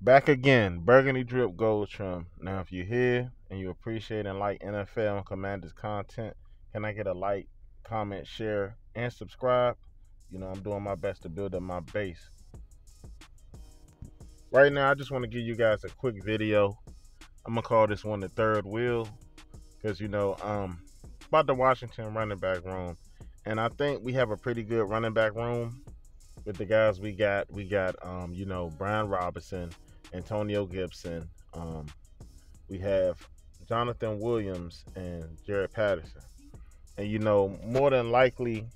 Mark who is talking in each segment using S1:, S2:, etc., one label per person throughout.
S1: Back again, Burgundy Drip Gold Trim. Now, if you're here and you appreciate and like NFL and Commanders content, can I get a like, comment, share, and subscribe? I'm doing my best to build up my base. Right now, I just want to give you guys a quick video. I'm gonna call this one the third wheel because about the Washington running back room, and I think we have a pretty good running back room with the guys we got. Brian Robinson, Antonio Gibson. We have Jonathan Williams and Jared Patterson. And more than likely,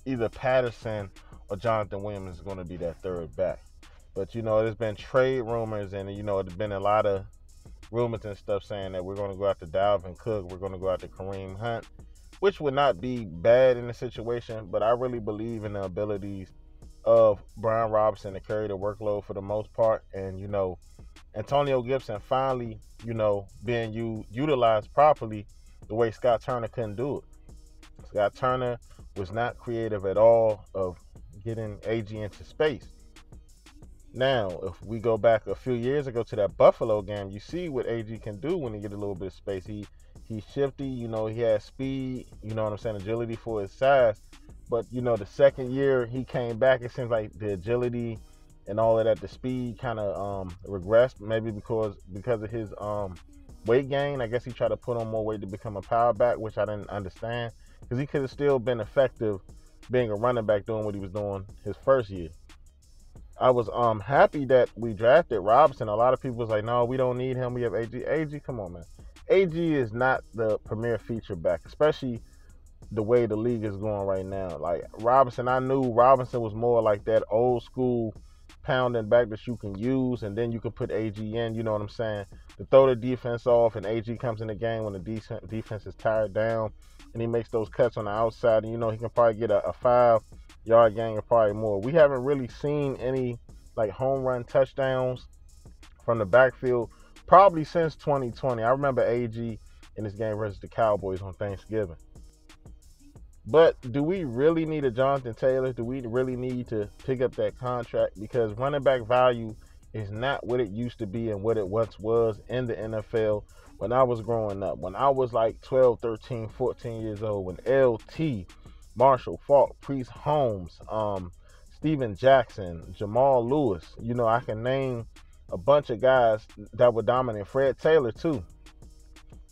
S1: either Patterson or Jonathan Williams is going to be that third back. But there's been trade rumors, and there's been a lot of rumors and stuff saying that we're going to go after Dalvin Cook, we're going to go after Kareem Hunt, which would not be bad in the situation. But I really believe in the abilities of Brian Robinson to carry the workload for the most part, and Antonio Gibson finally, being utilized properly the way Scott Turner couldn't do it. Scott Turner was not creative at all of getting AG into space. Now, if we go back a few years ago to that Buffalo game, you see what AG can do when he get a little bit of space. He's shifty, he has speed, agility for his size. But the second year he came back, it seems like the agility and all of that, the speed kind of regressed, maybe because of his weight gain. I guess he tried to put on more weight to become a power back, which I didn't understand, because he could have still been effective being a running back doing what he was doing his first year. I was happy that we drafted Robinson. A lot of people was like, no, we don't need him. We have AG. AG, come on, man. AG is not the premier feature back, especially the way the league is going right now. Like Robinson, I knew Robinson was more like that old school pounding back that you can use, and then you can put AG in, you know what I'm saying, to throw the defense off, and AG comes in the game when the defense is tired down, and he makes those cuts on the outside, and he can probably get a 5-yard gain or probably more. We haven't really seen any like home run touchdowns from the backfield probably since 2020. I remember AG in this game versus the Cowboys on Thanksgiving. But do we really need a Jonathan Taylor? Do we really need to pick up that contract? Because running back value is not what it used to be and what it once was in the NFL when I was growing up. When I was like 12, 13, 14 years old, when LT, Marshall Faulk, Priest Holmes, Steven Jackson, Jamal Lewis, I can name a bunch of guys that were dominant. Fred Taylor, too.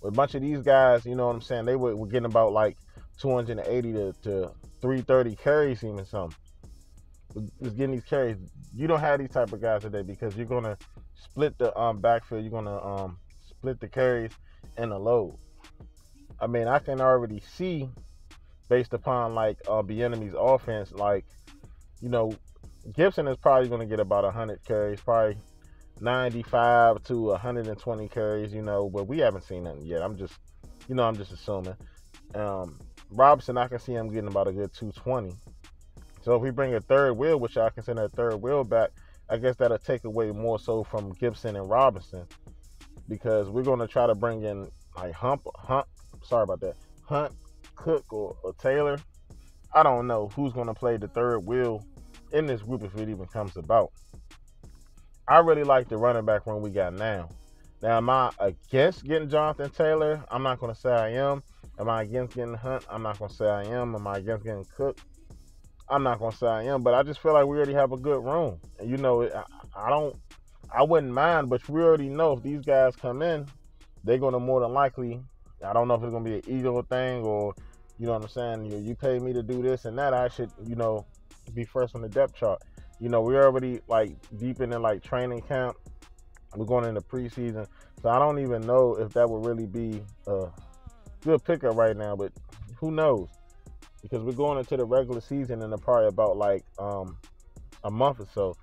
S1: A bunch of these guys, you know what I'm saying, they were getting about like 280 to 330 carries, even some. Just getting these carries. You don't have these type of guys today because you're gonna split the backfield. You're gonna split the carries and the load. I mean, I can already see based upon like the enemy's offense, like Gibson is probably gonna get about 100 carries, probably 95 to 120 carries. But we haven't seen nothing yet. I'm just assuming. Robinson, I can see him getting about a good 220. So if we bring a third wheel, which I consider a third wheel back, I guess that'll take away more so from Gibson and Robinson, because we're going to try to bring in like Hunt, Cook, or Taylor. I don't know who's going to play the third wheel in this group if it even comes about. I really like the running back room we got now. Now, am I against getting Jonathan Taylor? I'm not going to say I am. Am I against getting Hunt? I'm not going to say I am. Am I against getting Cook? I'm not going to say I am. But I just feel like we already have a good room. And, I wouldn't mind, but we already know if these guys come in, they're going to more than likely, I don't know if it's going to be an ego thing or, you know what I'm saying, you pay me to do this and that, I should, be first on the depth chart. We're already, like, deep in like, training camp. We're going into preseason. So I don't even know if that would really be a good pickup right now, but who knows? Because we're going into the regular season in probably about like a month or so.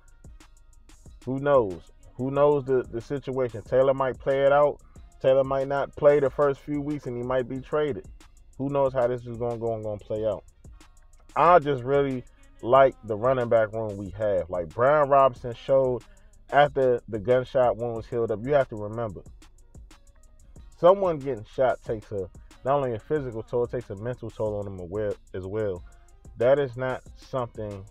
S1: Who knows? Who knows the situation? Taylor might play it out. Taylor might not play the first few weeks and he might be traded. Who knows how this is going to go and going to play out? I just really like the running back room we have. Like Brian Robinson showed after the gunshot wound was healed up. You have to remember, someone getting shot takes not only a physical toll, it takes a mental toll on them as well. That is not something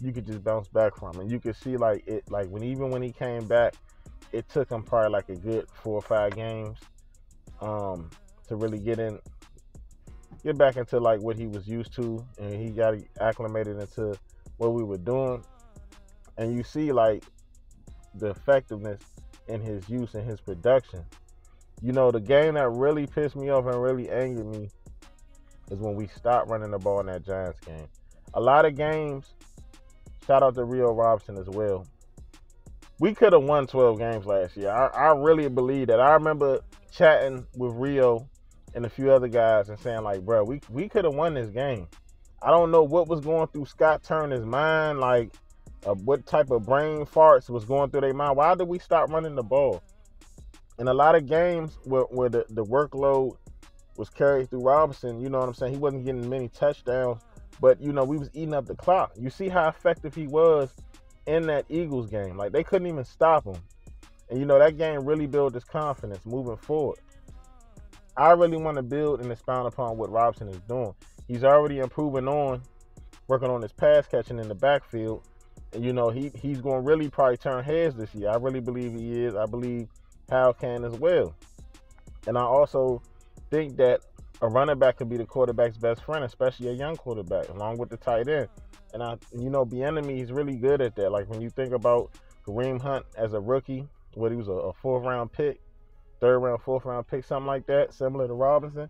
S1: you could just bounce back from. And you could see like it, like when he came back, it took him probably like a good 4 or 5 games to really get back into like what he was used to, and he got acclimated into what we were doing. And you see like the effectiveness in his use and his production. You know, the game that really pissed me off and really angered me is when we stopped running the ball in that Giants game. A lot of games, shout out to Rio Robinson as well. We could have won 12 games last year. I really believe that. I remember chatting with Rio and a few other guys and saying like, bro, we could have won this game. I don't know what was going through Scott Turner's mind, like what type of brain farts was going through their mind. Why did we stop running the ball? In a lot of games where the workload was carried through Robinson, you know what I'm saying? He wasn't getting many touchdowns, but, you know, we was eating up the clock. You see how effective he was in that Eagles game. Like, they couldn't even stop him. And, you know, that game really built his confidence moving forward. I really want to build and expound upon what Robinson is doing. He's already improving on, working on his pass catching in the backfield. And, you know, he's going to really probably turn heads this year. I really believe he is. I believe Hal can as well. And I also think that a running back could be the quarterback's best friend, especially a young quarterback, along with the tight end. And Bieniemy, he's really good at that. Like when you think about Kareem Hunt as a rookie, he was a 4th-round pick, 3rd-round, 4th-round pick, something like that, similar to Robinson.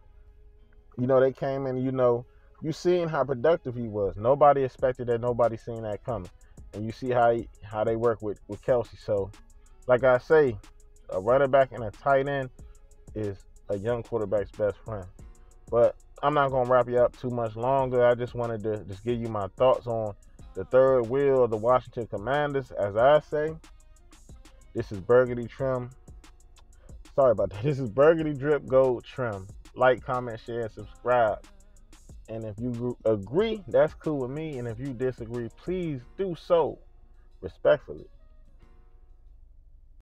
S1: You know, they came in, you seen how productive he was. Nobody expected that. Nobody seen that coming. And you see how they work with Kelsey. So, like I say, a running back and a tight end is a young quarterback's best friend. But I'm not going to wrap you up too much longer. I just wanted to just give you my thoughts on the third wheel of the Washington Commanders. As I say, this is Burgundy Trim. Sorry about that. This is Burgundy Drip Gold Trim. Like, comment, share, and subscribe. And if you agree, that's cool with me. And if you disagree, please do so respectfully.